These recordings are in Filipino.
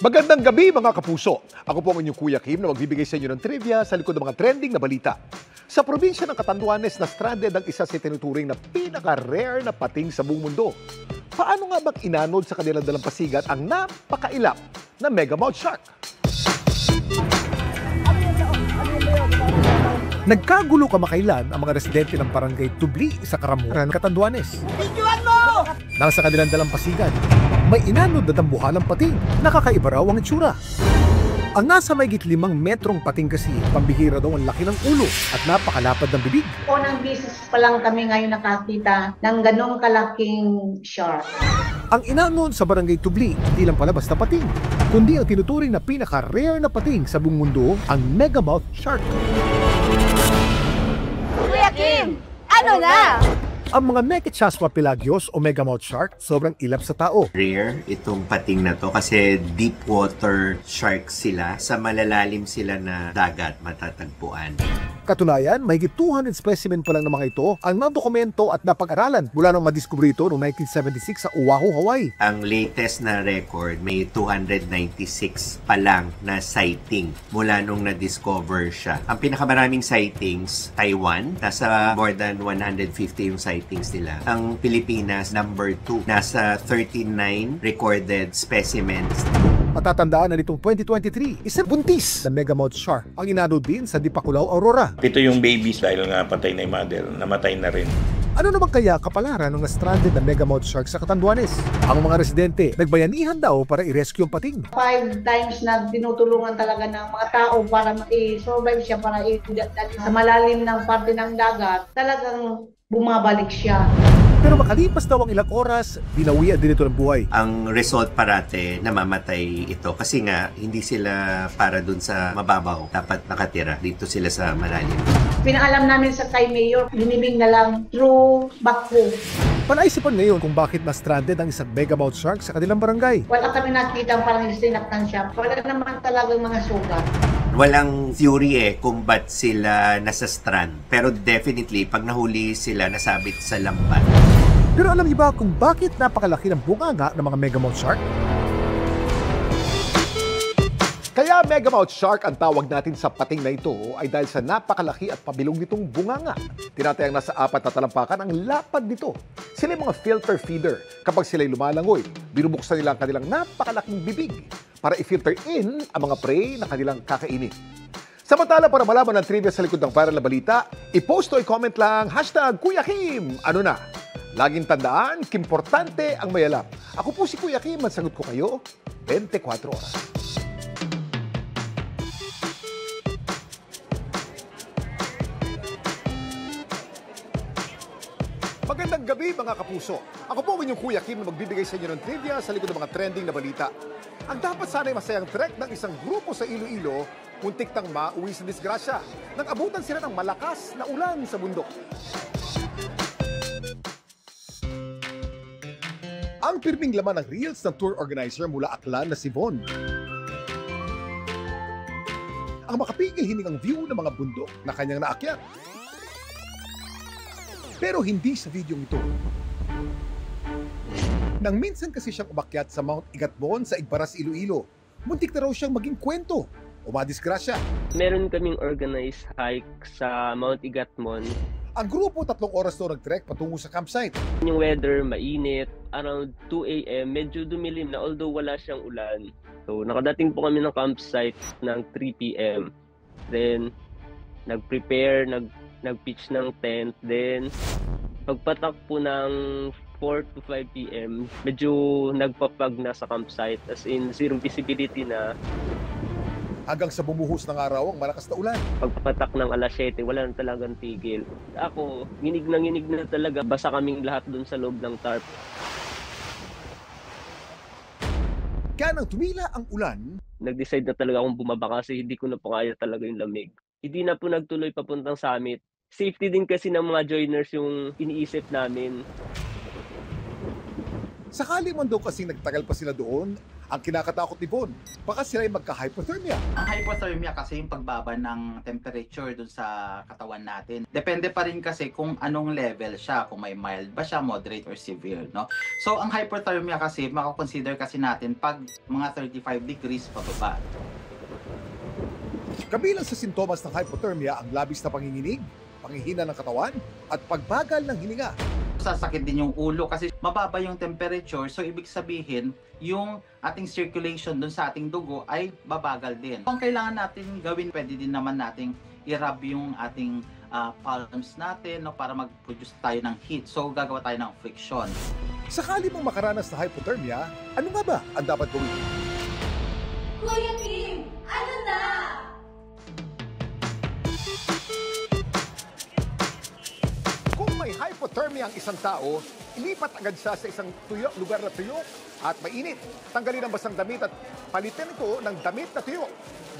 Magandang gabi mga kapuso. Ako po ang inyong Kuya Kim na magbibigay sa inyo ng trivia sa likod ng mga trending na balita. Sa probinsya ng Catanduanes na stranded ang isa sa tinuturing na pinaka-rare na pating sa buong mundo. Paano nga bang inanod sa kanilang dalampasigan ang napakailap na megamouth shark? Nagkagulo kamakailan ang mga residente ng barangay Tubli sa Karamuran, Catanduanes. Videoan mo! Nang sa kanilang dalampasigan, may inanod na dambuhalang pating. Nakakaiba raw ang itsura. Ang nasa mayigit 5 metrong pating kasi, pambihira daw ang laki ng ulo at napakalapad ng bibig. Unang business pa lang kami ngayon nakakita ng ganong kalaking shark. Ang inanod sa barangay Tubli, hindi lang pala basta pating, kundi ang tinuturing na pinaka-rare na pating sa buong mundo, ang megamouth shark. Kuya Kim, ano na? Ang mga Mekichaswa pelagios o megamouth shark sobrang ilap sa tao. Rare itong pating na to kasi deep water shark sila. Sa malalalim sila na dagat matatagpuan. Katunayan, mahigit 200 specimen pa lang ng mga ito ang nadokumento at napag-aralan mula nang madiskubre ito noong 1976 sa Oahu, Hawaii. Ang latest na record, may 296 pa lang na sighting mula nung na-discover siya. Ang pinakamaraming sightings, Taiwan, nasa more than 150 yung sightings nila. Ang Pilipinas, number 2, nasa 39 recorded specimens. Matatandaan na nitong 2023, isang buntis na megamouth shark ang inanod din sa Dipakulaw, Aurora. Ito yung babies dahil nga patay na yung mother, namatay na rin. Ano naman kaya kapalaran ng na-stranded na megamouth shark sa Catanduanes? Ang mga residente, nagbayanihan daw para i-rescue ang pating. 5 times na tinutulungan talaga ng mga tao para i-survive siya, para i-dali sa malalim ng parte ng dagat. Talagang bumabalik siya. Pero makalipas daw ang ilang oras, binawian din ito ng buhay. Ang result parate, namamatay ito kasi nga hindi sila para dun sa mababaw. Dapat nakatira. Dito sila sa malalim. Pinaalam namin sa kay Mayor, linibing na lang through backhoe. Panaisipan ngayon kung bakit na-stranded ang isang megamouth shark sa kanilang barangay. Wala kami nakita parang sinaktan siya. Wala naman talagang mga sugat. Walang theory kung ba't sila nasa strand. Pero definitely, pag nahuli sila, nasabit sa lambat. Pero alam niyo ba kung bakit napakalaki ng bunganga ng mga megamouth shark? Kaya megamouth shark ang tawag natin sa pating na ito ay dahil sa napakalaki at pabilog nitong bunganga. Tinatayang nasa 4 na talampakan ang lapad nito. Sila yung mga filter feeder. Kapag sila'y lumalangoy, binubuksan nila ang kanilang napakalaking bibig para i-filter in ang mga prey na kanilang kakainin. Samantala, para malaman ang trivia sa likod ng viral na balita, i-post o i-comment lang #Kuya Kim. Ano na? Laging tandaan, kimportante ang mayalap. Ako po si Kuya Kim at sagot ko kayo 24 oras. Magandang gabi mga kapuso. Ako po ang inyong Kuya Kim na magbibigay sa inyo ng trivia sa likod ng mga trending na balita. Ang dapat sana'y masayang trek ng isang grupo sa Iloilo, muntik nang mauwi sa disgrasya nang abutan sila ng malakas na ulan sa bundok. Ang pirming laman ng reels ng tour organizer mula Aklan na si Von. Ang makapigil hiningang view ng mga bundok na kanyang naakyat. Pero hindi sa videong ito. Nang minsan kasi siyang umakyat sa Mount Igatbon sa Igbaras, Iloilo, muntik na raw siyang maging kwento o madisgrasya. Meron kaming organized hike sa Mount Igatmon. Ang grupo 3 oras to nag-trek patungo sa campsite. Yung weather, mainit. Around 2 a.m., medyo dumilim na although wala siyang ulan. So, nakadating po kami ng campsite ng 3 p.m. Then, nag-prepare, nag-pitch ng tent. Then, pagpatak po ng 4 to 5 p.m., medyo nagpapag na sa campsite. As in, zero visibility na. Hanggang sa bumuhos ng araw ang malakas na ulan. Pagpatak ng alas 7, wala na talagang tigil. Ako, nginig na talaga. Basa kaming lahat dun sa loob ng tarp. Kaya nang tumila ang ulan, Nag-decide na talaga akong bumaba kasi hindi ko na po kaya talaga yung lamig. Hindi na po nagtuloy papuntang summit. Safety din kasi ng mga joiners yung iniisip namin. sakali man daw kasing nagtagal pa sila doon, Ang kinakatakot ni Bon, baka sila ay magka-hypothermia. Ang hypothermia kasi yung pagbaba ng temperature dun sa katawan natin. Depende pa rin kasi kung anong level siya, kung may mild ba siya, moderate or severe, no? So ang hypothermia kasi mako-consider kasi natin pag mga 35 degrees pababa. Kabilang sa sintomas ng hypothermia ang labis na panginginig, panghihina ng katawan, at pagbagal ng hininga. Sasakit din yung ulo kasi mababa yung temperature, so ibig sabihin yung ating circulation dun sa ating dugo ay babagal din. Ang kailangan natin gawin, pwede din naman nating i-rub yung ating palms natin, no, para mag-produce tayo ng heat. So gagawa tayo ng friction. Sakali mong makaranas na hypothermia, ano nga ba ang dapat gawin? Kuya Kim, ano na? Kung may hypothermia ang isang tao, ilipat agad siya sa isang lugar na tuyo at mainit. Tanggalin ang basang damit at palitin ito ng damit na tuyo.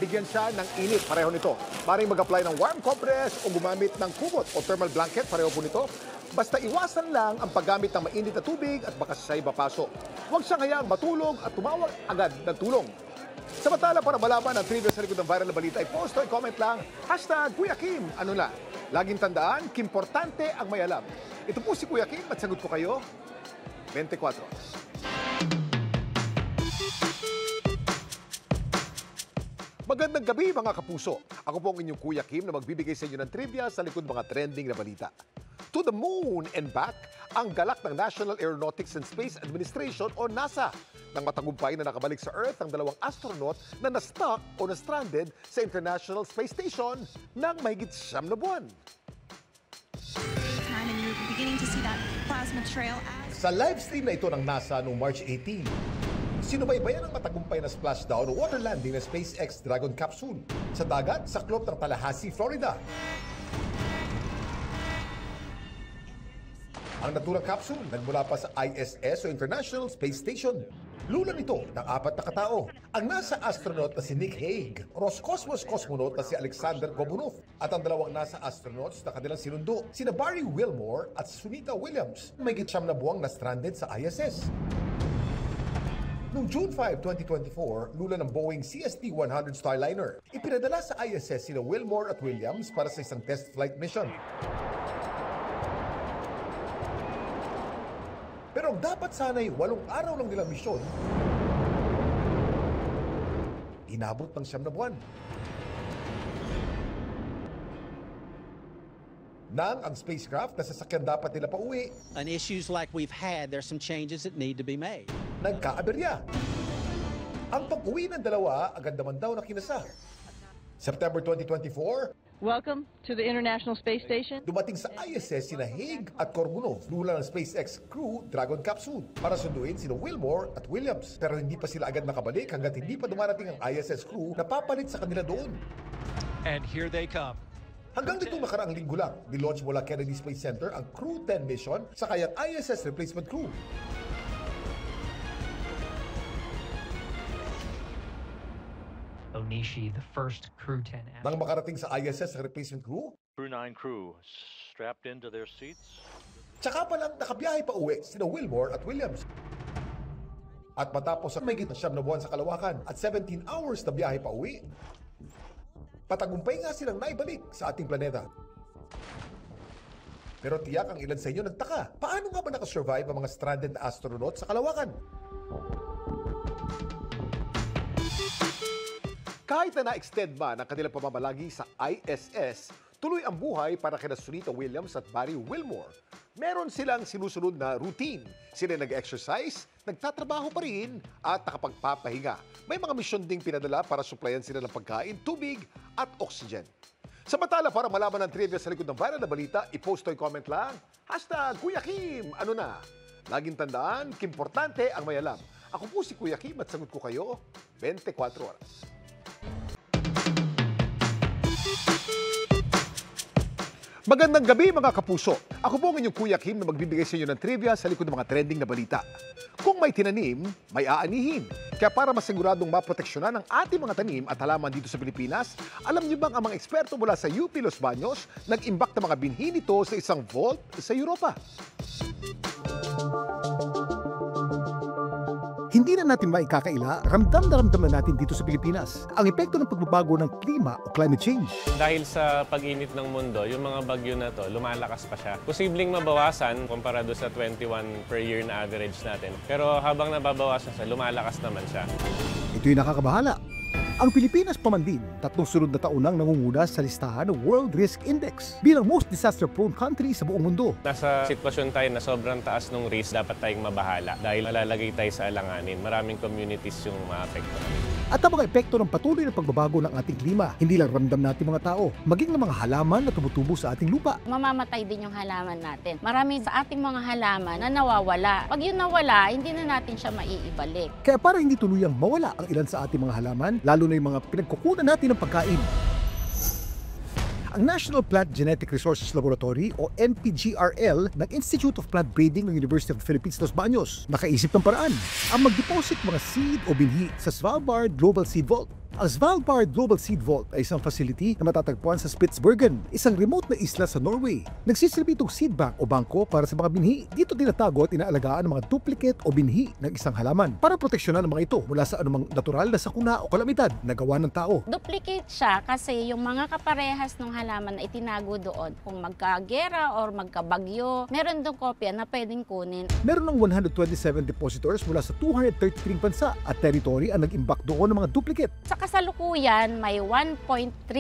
Bigyan siya ng init, pareho nito. Maring mag-apply ng warm compress o gumamit ng kumot o thermal blanket, pareho po nito. Basta iwasan lang ang paggamit ng mainit na tubig at baka siya ay mapaso. Huwag siyang hayaang matulog at tumawag agad ng tulong. Samantala, para malaman ang trivia sa likod ng viral na balita, i-post o i-comment lang, #Kuya Kim, ano na. Laging tandaan, kimportante ang may alam. Ito po si Kuya Kim at sagot ko kayo, 24 oras. Magandang gabi mga kapuso. Ako po ang inyong Kuya Kim na magbibigay sa inyo ng trivia sa likod mga trending na balita. To the moon and back, ang galak ng National Aeronautics and Space Administration o NASA. Nang matagumpay na nakabalik sa Earth ang dalawang astronaut na na-stuck o na-stranded sa International Space Station ng mahigit 9 na buwan. And you're beginning to see that plasma trail as Sa live stream na ito ng NASA noong March 18, sinubaybayan ang matagumpay na splashdown o water landing ng SpaceX Dragon capsule sa dagat sa klop ng Tallahassee, Florida. Ang naturang capsule nagmula pa sa ISS o International Space Station. Lulan ito ng 4 na katao. Ang NASA astronaut na si Nick Hague, Roscosmos cosmonaut na si Alexander Gobunov, at ang dalawang NASA astronauts na kanilang sinundo, sina Barry Wilmore at Sunita Williams, may gitsyam na buwang na stranded sa ISS. Noong June 5, 2024, lulan ng Boeing CST-100 Starliner. Ipinadala sa ISS sina Wilmore at Williams para sa isang test flight mission. Pero ang dapat sana'y 8 araw lang nilang misyon, inabot ng 9 na buwan. Nang ang spacecraft na sasakyan dapat nila pauwi, On issues like we've had, there's some changes that need to be made. nagkaaberya. Ang pag-uwi ng dalawa agad naman daw na kinasa. September 2024, Welcome to the International Space Station. dumating sa ISS sina Hague at Korbunov, lula ng SpaceX Crew Dragon capsule para sunduin sina Wilmore at Williams. Pero hindi pa sila agad nakabalik hanggat hindi pa dumarating ang ISS crew na papalit sa kanila doon. And here they come. Hanggang nitong nakaraang linggo lang, nilaunch mula Kennedy Space Center ang Crew 10 mission sa kayang ISS replacement crew. Onishi, the first Crew 10. Nang makarating sa ISS replacement crew, Crew 9 crew strapped into their seats. tsaka pa lang nakabiyahe pa uwi sina Wilmore at Williams. At matapos ang mahigit na 9 na buwan sa kalawakan at 17 hours na biyahe pa uwi, patagumpay nga silang naibalik sa ating planeta. Pero tiyak ang ilan sa inyo nagtaka, paano nga ba nakasurvive ang mga stranded na astronaut sa kalawakan? Kahit na na-extend man ang kanilang pamamalagi sa ISS, tuloy ang buhay para kina Sunita Williams at Barry Wilmore. Meron silang sinusunod na routine. Sila nag-exercise, nagtatrabaho pa rin, at nakapagpapahinga. May mga misyon ding pinadala para suplayan sila ng pagkain, tubig, at oxygen. Samantala, para malaman ang trivia sa likod ng viral na balita, i-post o i-comment lang, #Kuya Kim, ano na? Laging tandaan, kimportante ang may alam. Ako po si Kuya Kim at sagot ko kayo, 24 oras. Magandang gabi mga kapuso. Ako po ang inyong Kuya Kim na magbibigay sa inyo ng trivia sa likod ng mga trending na balita. Kung may tinanim, may aanihin. Kaya para masiguradong maproteksyonan ang ating mga tanim at halaman dito sa Pilipinas, alam niyo bang ang mga eksperto mula sa UP Los Baños nag-imbak ng mga binhi nito sa isang vault sa Europa? Hindi na natin maikakaila, ramdam na natin dito sa Pilipinas ang epekto ng pagbabago ng klima o climate change. Dahil sa pag-init ng mundo, yung mga bagyo na to, lumalakas pa siya. Posibleng mabawasan komparado sa 21 per year na average natin. Pero habang nababawasan siya, lumalakas naman siya. Ito'y nakakabahala. Ang Pilipinas pa man din, 3 sunod na taon nang nangunguna sa listahan ng World Risk Index bilang most disaster-prone country sa buong mundo. Nasa sitwasyon tayo na sobrang taas ng risk, dapat tayong mabahala dahil malalagay tayo sa alanganin. Maraming communities yung maapektuhan. At ang mga epekto ng patuloy na pagbabago ng ating klima, hindi lang ramdam natin mga tao, maging ng mga halaman na tumutubo sa ating lupa. Mamamatay din yung halaman natin. Marami sa ating mga halaman na nawawala. Pag yun nawala, hindi na natin siya maiibalik. Kaya para hindi tuluyang mawala ang ilan sa ating mga halaman, lalo na yung mga pinagkukunan natin ng pagkain. Ang National Plant Genetic Resources Laboratory o NPGRL ng Institute of Plant Breeding ng University of the Philippines, Los Baños, nakaisip ng paraan ang mag-deposit mga seed o binhi sa Svalbard Global Seed Vault. Ang Svalbard Global Seed Vault ay isang facility na matatagpuan sa Spitsbergen, isang remote na isla sa Norway. Nagsisilbi itong seed bank o bangko para sa mga binhi. Dito tinatago at inaalagaan ang mga duplicate o binhi ng isang halaman para proteksyonan ang mga ito mula sa anumang natural na sakuna o kalamidad na gawa ng tao. Duplicate siya kasi yung mga kaparehas ng halaman na itinago doon, kung magkagera or magkabagyo, meron doon kopya na pwedeng kunin. Meron ng 127 depositors mula sa 233 bansa at territory ang nag-imbak doon ng mga duplicate. Sa kasalukuyan, may 1.3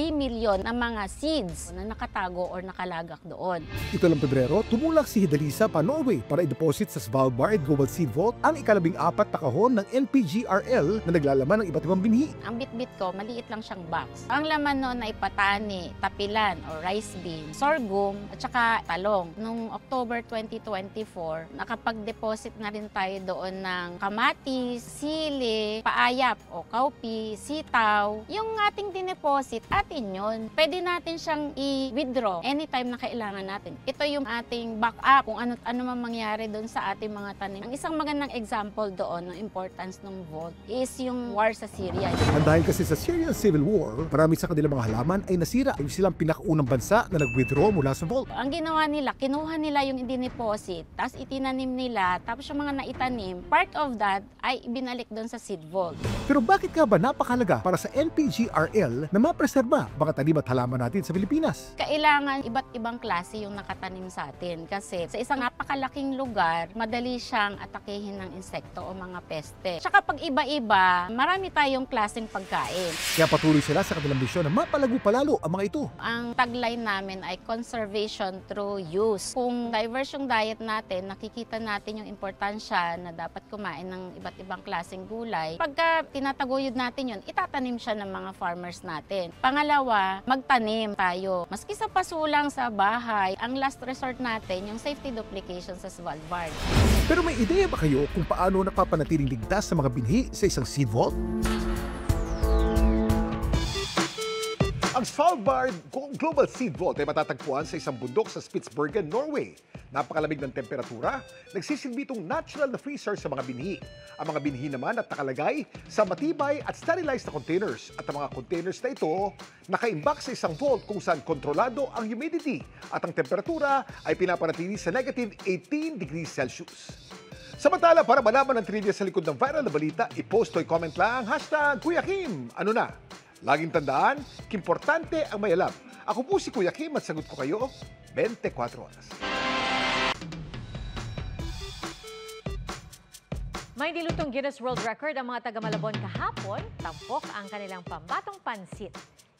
milyon na mga seeds na nakatago or nakalagak doon. Ito lang Pebrero, tumulak si Hidalisa pa Norway para i-deposit sa Svalbard Global Seed Vault ang ika-14 na kahon ng NPGRL na naglalaman ng iba't ibang binhi. Ang bitbit ko, maliit lang siyang box. Ang laman noon ay patani, tapilan o rice bean, sorghum at saka talong. Noong October 2024, nakapag-deposit na rin tayo doon ng kamatis, sili, paayap o kaupi, sitaw. Yung ating dineposit, atin yun. Pwede natin siyang i-withdraw anytime na kailangan natin. Ito yung ating backup kung ano man mangyari doon sa ating mga tanim. Ang isang magandang example doon ng importance ng vault is yung war sa Syria. Dahil kasi sa Syrian Civil War, marami sa kanilang mga halaman ay nasira. Yung silang pinakaunang bansa na nag-withdraw mula sa vault. Ang ginawa nila, kinuha nila yung dineposit, tapos itinanim nila, tapos yung mga naitanim, part of that ay ibinalik doon sa seed vault. Pero bakit nga ba napakahalaga para sa NPGRL na mapreserba mga tanim at halaman natin sa Pilipinas? Kailangan iba't ibang klase yung nakatanim sa atin kasi sa isang napakalaking lugar, madali siyang atakehin ng insekto o mga peste. Tsaka pag iba-iba, marami tayong klaseng pagkain. Kaya patuloy sila sa kanilang misyon na mapalago palalo ang mga ito. Ang tagline namin ay conservation through use. Kung diverse yung diet natin, nakikita natin yung importansya na dapat kumain ng iba't ibang klaseng gulay. Pagka tinataguyod natin yun, itatanim siya ng mga farmers natin. Pangalawa, magtanim tayo. Maski sa pasulang sa bahay, ang last resort natin, yung safety duplication sa Svalbard. Pero may ideya ba kayo kung paano napapanatiling ligtas sa mga binhi sa isang seed vault? Ang Svalbard Global Seed Vault ay matatagpuan sa isang bundok sa Spitsbergen, Norway. Napakalamig ng temperatura, nagsisilbi itong natural na freezer sa mga binhi. Ang mga binhi naman at nakalagay sa matibay at sterilized na containers. At ang mga containers na ito, nakaimbak sa isang vault kung saan kontrolado ang humidity at ang temperatura ay pinapanatili sa negative 18 degrees Celsius. Samantala, para malaman ang trivia sa likod ng viral na balita, i-post o i-comment lang #Kuya Kim. Ano na? Laging tandaan, importante ang may alam. Ako po si Kuya Kim at sagot ko kayo 24 oras. May nilutong Guinness World Record ang mga taga-Malabon kahapon, tampok ang kanilang pambatong pansit.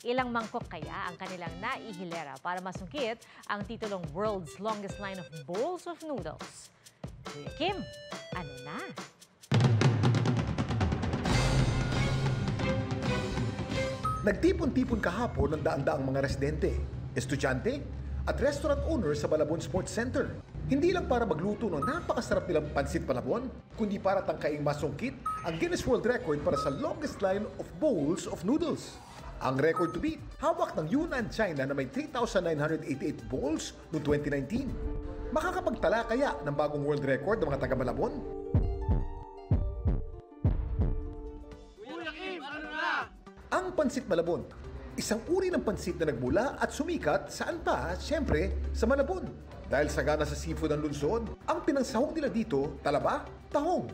Ilang mangkok kaya ang kanilang naihilera para masungkit ang titulong World's Longest Line of Bowls of Noodles. Kuya Kim, ano na? Nagtipon-tipon kahapon ng daan-daang mga residente, estudyante at restaurant owner sa Malabon Sports Center. Hindi lang para magluto ng napakasarap nilang pansit Malabon, kundi para tangkaing masungkit ang Guinness World Record para sa longest line of bowls of noodles. Ang record to beat, hawak ng Yunnan, China na may 3,988 bowls noong 2019. Makakapagtala kaya ng bagong world record ng mga taga-Malabon? Ang Pansit Malabon, isang uri ng pansit na nagmula at sumikat saan pa, siyempre, sa Malabon. Dahil sagana sa seafood ang lungsod, ang pinangsahog nila dito, talaba, tahong,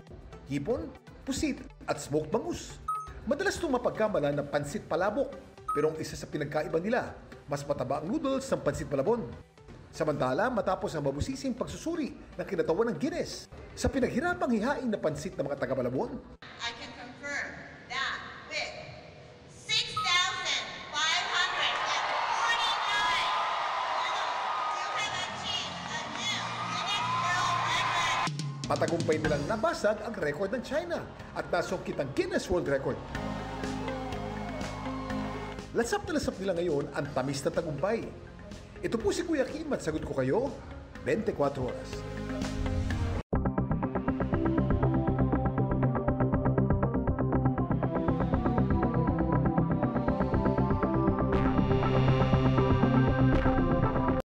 hipon, pusit at smoked bangus. Madalas itong mapagkamala ng pansit palabok, pero ang isa sa pinagkaiba nila, mas mataba ang noodles ng pansit palabon. Samantala, matapos ang mabusising pagsusuri ng kinatawan ng Guinness sa pinaghirapang hihain na pansit ng mga taga-Malabon. I can confirm that with 6,549 you have achieved a new Guinness World Record. Patagumpay nilang nabasag ang record ng China at nasungkit ang Guinness World Record. Lasap na lasap nila ngayon ang tamis na tagumpay. Ito po si Kuya Kim at sagot ko kayo, 24 oras.